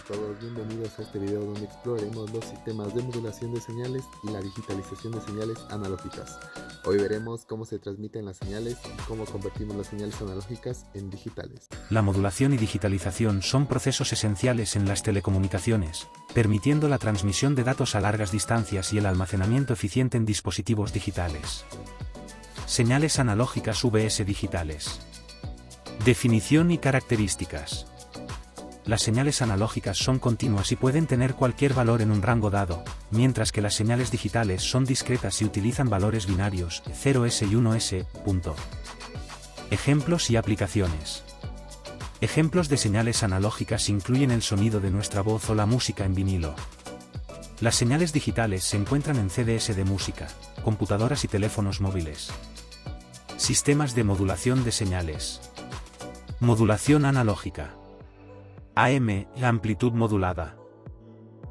todos, bienvenidos a este video donde exploraremos los sistemas de modulación de señales y la digitalización de señales analógicas. Hoy veremos cómo se transmiten las señales y cómo convertimos las señales analógicas en digitales. La modulación y digitalización son procesos esenciales en las telecomunicaciones, permitiendo la transmisión de datos a largas distancias y el almacenamiento eficiente en dispositivos digitales. Señales analógicas VS digitales. Definición y características. Las señales analógicas son continuas y pueden tener cualquier valor en un rango dado, mientras que las señales digitales son discretas y utilizan valores binarios, 0S y 1S, punto. Ejemplos y aplicaciones. Ejemplos de señales analógicas incluyen el sonido de nuestra voz o la música en vinilo. Las señales digitales se encuentran en CDS de música, computadoras y teléfonos móviles. Sistemas de modulación de señales. Modulación analógica. AM, la amplitud modulada.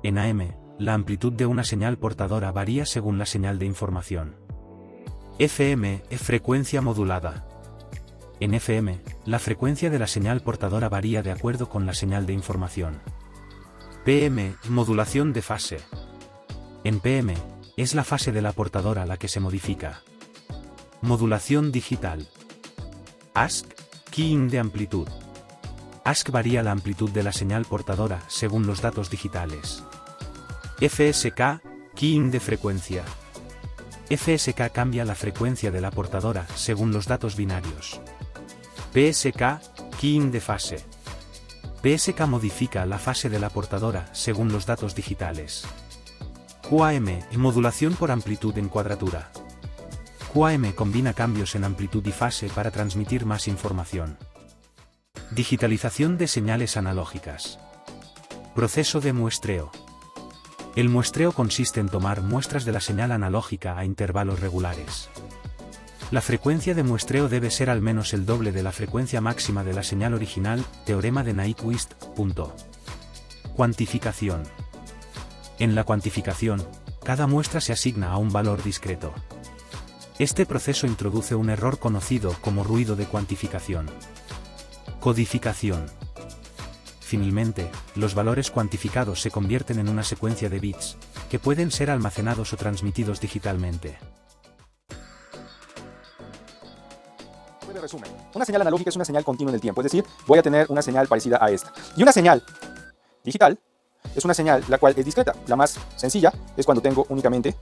En AM, la amplitud de una señal portadora varía según la señal de información. FM, frecuencia modulada. En FM, la frecuencia de la señal portadora varía de acuerdo con la señal de información. PM, modulación de fase. En PM, es la fase de la portadora la que se modifica. Modulación digital. ASC, keying de amplitud. ASC varía la amplitud de la señal portadora según los datos digitales. FSK, keying de frecuencia. FSK cambia la frecuencia de la portadora según los datos binarios. PSK, keying de fase. PSK modifica la fase de la portadora según los datos digitales. QAM, modulación por amplitud en cuadratura. QAM combina cambios en amplitud y fase para transmitir más información. Digitalización de señales analógicas. Proceso de muestreo. El muestreo consiste en tomar muestras de la señal analógica a intervalos regulares. La frecuencia de muestreo debe ser al menos el doble de la frecuencia máxima de la señal original, teorema de Nyquist. Cuantificación. En la cuantificación, cada muestra se asigna a un valor discreto. Este proceso introduce un error conocido como ruido de cuantificación. Codificación. Finalmente, los valores cuantificados se convierten en una secuencia de bits, que pueden ser almacenados o transmitidos digitalmente. De resumen, una señal analógica es una señal continua en el tiempo, es decir, voy a tener una señal parecida a esta. Y una señal digital es una señal la cual es discreta. La más sencilla es cuando tengo únicamente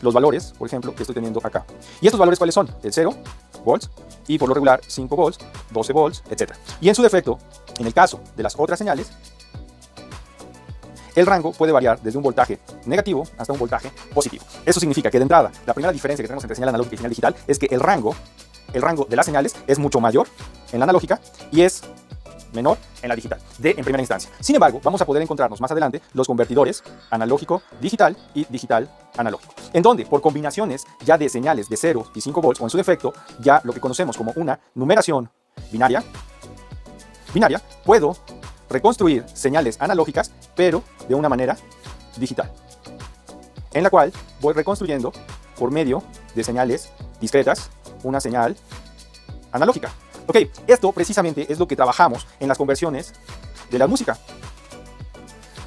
los valores, por ejemplo, que estoy teniendo acá. ¿Y estos valores cuáles son? El 0 volts y por lo regular 5 volts, 12 volts, etc. Y en su defecto, en el caso de las otras señales, el rango puede variar desde un voltaje negativo hasta un voltaje positivo. Eso significa que de entrada, la primera diferencia que tenemos entre señal analógica y señal digital es que el rango de las señales es mucho mayor en la analógica y es menor en la digital, en primera instancia. Sin embargo, vamos a poder encontrarnos más adelante los convertidores analógico-digital y digital-analógico, en donde por combinaciones ya de señales de 0 y 5 volts o en su defecto ya lo que conocemos como una numeración binaria, puedo reconstruir señales analógicas pero de una manera digital, en la cual voy reconstruyendo por medio de señales discretas una señal analógica. Ok, esto precisamente es lo que trabajamos en las conversiones de la música.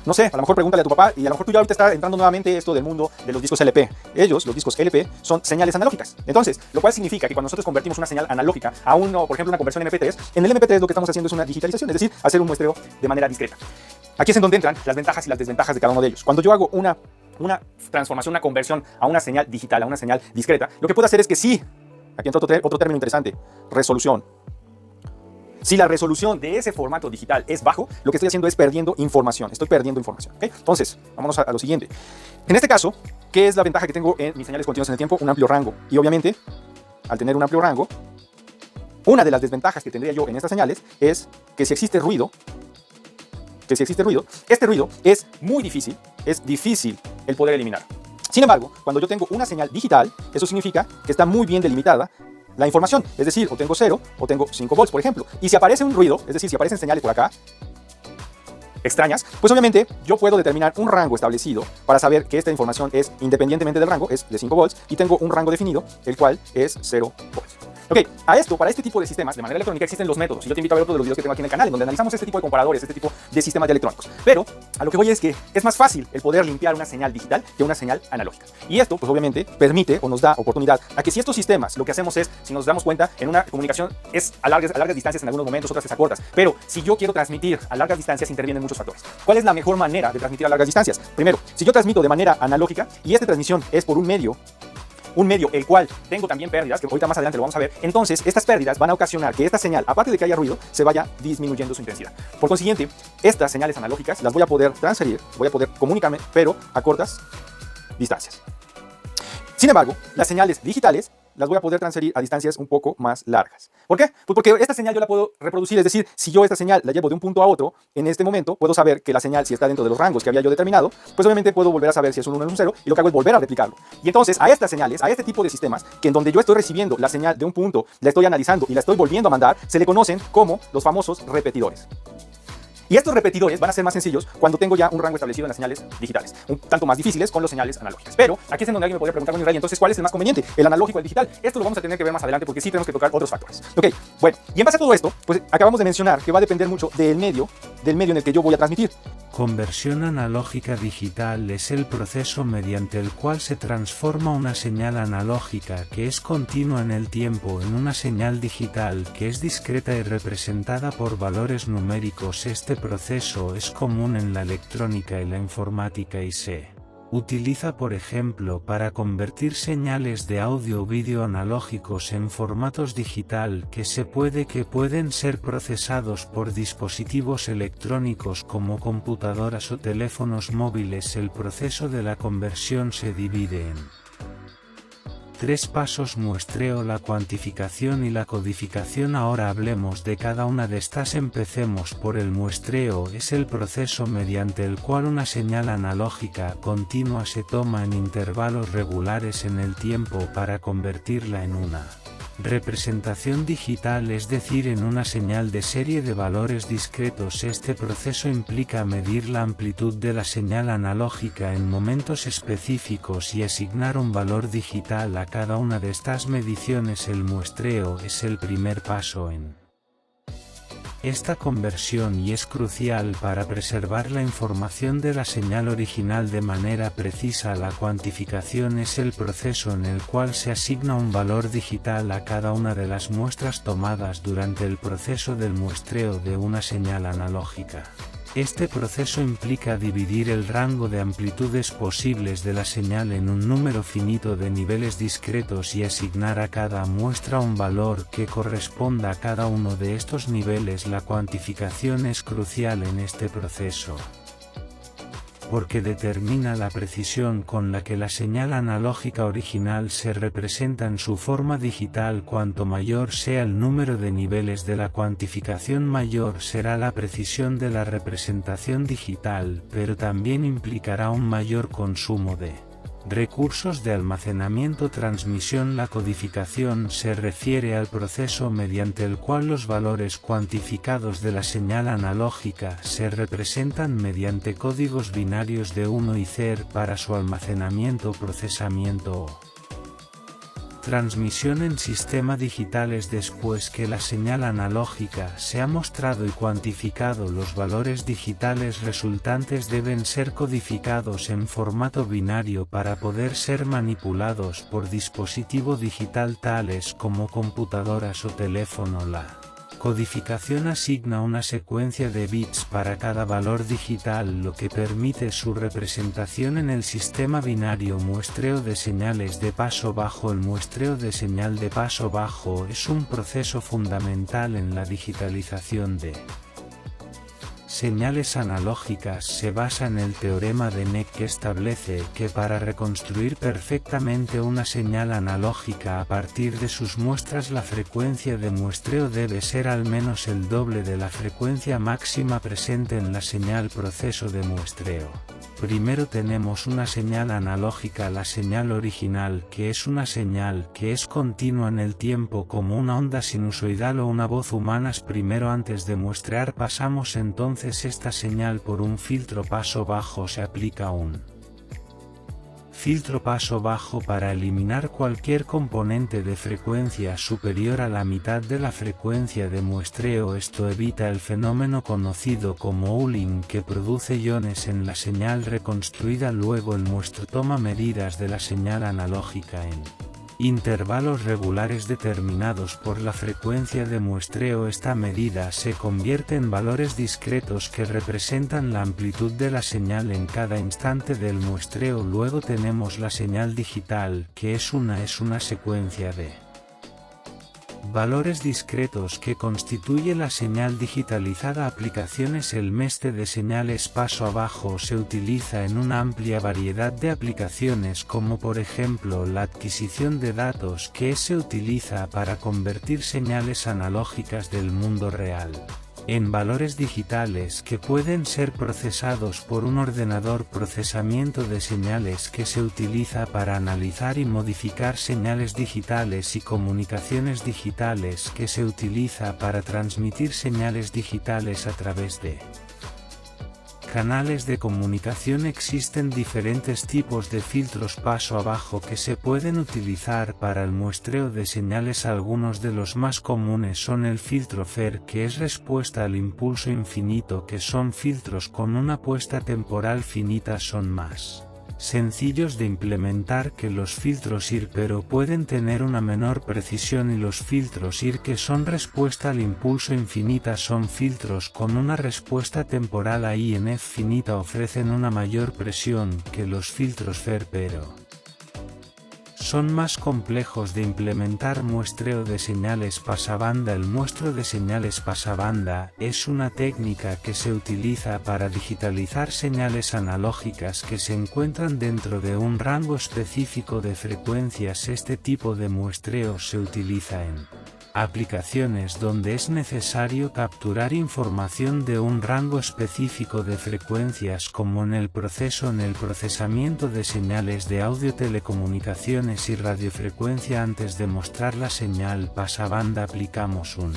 No sé, a lo mejor pregúntale a tu papá y a lo mejor tú ya ahorita está entrando nuevamente esto del mundo de los discos LP. Los discos LP, son señales analógicas. Entonces, lo cual significa que cuando nosotros convertimos una señal analógica a por ejemplo, una conversión MP3, en el MP3 lo que estamos haciendo es una digitalización, es decir, hacer un muestreo de manera discreta. Aquí es en donde entran las ventajas y las desventajas de cada uno de ellos. Cuando yo hago una transformación, una conversión a una señal digital, a una señal discreta, lo que puedo hacer es que sí, aquí entra otro término interesante, resolución. Si la resolución de ese formato digital es bajo, lo que estoy haciendo es perdiendo información. Estoy perdiendo información. ¿Okay? Entonces, vámonos a lo siguiente. En este caso, ¿qué es la ventaja que tengo en mis señales continuas en el tiempo? Un amplio rango. Y obviamente, al tener un amplio rango, una de las desventajas que tendría yo en estas señales es que si existe ruido, este ruido es muy difícil, es difícil el poder eliminar. Sin embargo, cuando yo tengo una señal digital, eso significa que está muy bien delimitada la información, es decir, o tengo 0 o tengo 5 volts, por ejemplo. Y si aparece un ruido, es decir, si aparecen señales por acá, extrañas, pues obviamente yo puedo determinar un rango establecido para saber que esta información es, independientemente del rango, es de 5 volts y tengo un rango definido, el cual es 0 volts. Ok, para este tipo de sistemas, de manera electrónica, existen los métodos. Y yo te invito a ver otro de los videos que tengo aquí en el canal, en donde analizamos este tipo de comparadores, este tipo de sistemas electrónicos. Pero a lo que voy es que es más fácil el poder limpiar una señal digital que una señal analógica. Y esto, pues obviamente, permite o nos da oportunidad a que si estos sistemas, lo que hacemos es, si nos damos cuenta, en una comunicación es a largas distancias en algunos momentos, otras es a cortas. Pero si yo quiero transmitir a largas distancias, intervienen muchos factores. ¿Cuál es la mejor manera de transmitir a largas distancias? Primero, si yo transmito de manera analógica y esta transmisión es por un medio el cual tengo también pérdidas, que ahorita más adelante lo vamos a ver, entonces estas pérdidas van a ocasionar que esta señal, aparte de que haya ruido, se vaya disminuyendo su intensidad. Por consiguiente, estas señales analógicas las voy a poder transferir, voy a poder comunicarme, pero a cortas distancias. Sin embargo, las señales digitales las voy a poder transferir a distancias un poco más largas. ¿Por qué? Pues porque esta señal yo la puedo reproducir, es decir, si yo esta señal la llevo de un punto a otro, en este momento puedo saber que la señal, si está dentro de los rangos que había yo determinado, pues obviamente puedo volver a saber si es un 1 o es un 0, y lo que hago es volver a replicarlo. Y entonces a estas señales, a este tipo de sistemas, que en donde yo estoy recibiendo la señal de un punto, la estoy analizando y la estoy volviendo a mandar, se le conocen como los famosos repetidores. Y estos repetidores van a ser más sencillos cuando tengo ya un rango establecido en las señales digitales, un tanto más difíciles con las señales analógicas. Pero aquí es en donde alguien me podría preguntar, bueno, Israel, entonces, ¿cuál es el más conveniente? ¿El analógico o el digital? Esto lo vamos a tener que ver más adelante porque sí tenemos que tocar otros factores. Ok, bueno, y en base a todo esto, pues acabamos de mencionar que va a depender mucho del medio en el que yo voy a transmitir. Conversión analógica digital es el proceso mediante el cual se transforma una señal analógica que es continua en el tiempo en una señal digital que es discreta y representada por valores numéricos. Este proceso es común en la electrónica y la informática y se utiliza, por ejemplo, para convertir señales de audio o vídeo analógicos en formatos digital que pueden ser procesados por dispositivos electrónicos como computadoras o teléfonos móviles. El proceso de la conversión se divide en 3 pasos: muestreo, la cuantificación y la codificación. Ahora hablemos de cada una de estas. Empecemos por el muestreo. Es el proceso mediante el cual una señal analógica continua se toma en intervalos regulares en el tiempo para convertirla en una representación digital, es decir, en una señal de serie de valores discretos. Este proceso implica medir la amplitud de la señal analógica en momentos específicos y asignar un valor digital a cada una de estas mediciones. El muestreo es el primer paso en esta conversión y es crucial para preservar la información de la señal original de manera precisa. La cuantificación es el proceso en el cual se asigna un valor digital a cada una de las muestras tomadas durante el proceso del muestreo de una señal analógica. Este proceso implica dividir el rango de amplitudes posibles de la señal en un número finito de niveles discretos y asignar a cada muestra un valor que corresponda a cada uno de estos niveles. La cuantificación es crucial en este proceso porque determina la precisión con la que la señal analógica original se representa en su forma digital. Cuanto mayor sea el número de niveles de la cuantificación, mayor será la precisión de la representación digital, pero también implicará un mayor consumo de recursos de almacenamiento. Transmisión. La codificación se refiere al proceso mediante el cual los valores cuantificados de la señal analógica se representan mediante códigos binarios de 1 y 0 para su almacenamiento, procesamiento o transmisión en sistema digitales. Después que la señal analógica se ha mostrado y cuantificado, los valores digitales resultantes deben ser codificados en formato binario para poder ser manipulados por dispositivo digital tales como computadoras o teléfono. La codificación asigna una secuencia de bits para cada valor digital, lo que permite su representación en el sistema binario. Muestreo de señales de paso bajo. El muestreo de señal de paso bajo es un proceso fundamental en la digitalización de señales analógicas. Se basa en el teorema de Neck, que establece que para reconstruir perfectamente una señal analógica a partir de sus muestras, la frecuencia de muestreo debe ser al menos el doble de la frecuencia máxima presente en la señal. Proceso de muestreo. Primero tenemos una señal analógica, la señal original, que es una señal que es continua en el tiempo como una onda sinusoidal o una voz humana. Primero, antes de muestrear, pasamos entonces esta señal por un filtro paso bajo. Se aplica un Filtro paso bajo para eliminar cualquier componente de frecuencia superior a la mitad de la frecuencia de muestreo. Esto evita el fenómeno conocido como Ulling, que produce iones en la señal reconstruida. Luego el muestro toma medidas de la señal analógica en intervalos regulares determinados por la frecuencia de muestreo. Esta medida se convierte en valores discretos que representan la amplitud de la señal en cada instante del muestreo. Luego tenemos la señal digital, que es una secuencia de valores discretos que constituye la señal digitalizada. Aplicaciones. El mestre de señales paso abajo se utiliza en una amplia variedad de aplicaciones, como por ejemplo la adquisición de datos, que se utiliza para convertir señales analógicas del mundo real en valores digitales que pueden ser procesados por un ordenador. Procesamiento de señales, que se utiliza para analizar y modificar señales digitales, y comunicaciones digitales, que se utiliza para transmitir señales digitales a través de canales de comunicación. Existen diferentes tipos de filtros paso abajo que se pueden utilizar para el muestreo de señales. Algunos de los más comunes son el filtro FER, que es respuesta al impulso infinito, que son filtros con una puesta temporal finita. Son más sencillos de implementar que los filtros IR, pero pueden tener una menor precisión, y los filtros IR, que son respuesta al impulso infinita, son filtros con una respuesta temporal a INF finita. Ofrecen una mayor presión que los filtros FER, pero son más complejos de implementar. Muestreo de señales pasabanda. El muestreo de señales pasabanda es una técnica que se utiliza para digitalizar señales analógicas que se encuentran dentro de un rango específico de frecuencias. Este tipo de muestreo se utiliza en aplicaciones donde es necesario capturar información de un rango específico de frecuencias, como en el procesamiento de señales de audio, telecomunicaciones y radiofrecuencia. Antes de mostrar la señal pasabanda, aplicamos un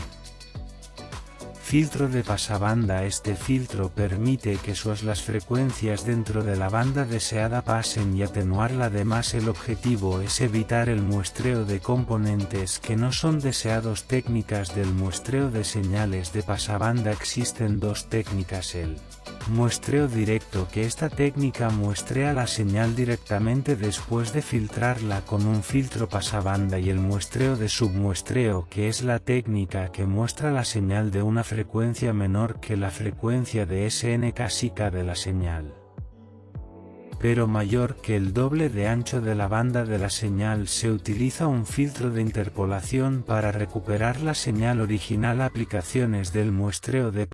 filtro de pasabanda. Este filtro permite que las frecuencias dentro de la banda deseada pasen y atenuarla. Además, el objetivo es evitar el muestreo de componentes que no son deseados. Técnicas del muestreo de señales de pasabanda. Existen dos técnicas: el muestreo directo, que esta técnica muestrea la señal directamente después de filtrarla con un filtro pasabanda, y el muestreo de submuestreo, que es la técnica que muestra la señal de una frecuencia menor que la frecuencia de SNK de la señal, pero mayor que el doble de ancho de la banda de la señal. Se utiliza un filtro de interpolación para recuperar la señal original. Aplicaciones del muestreo de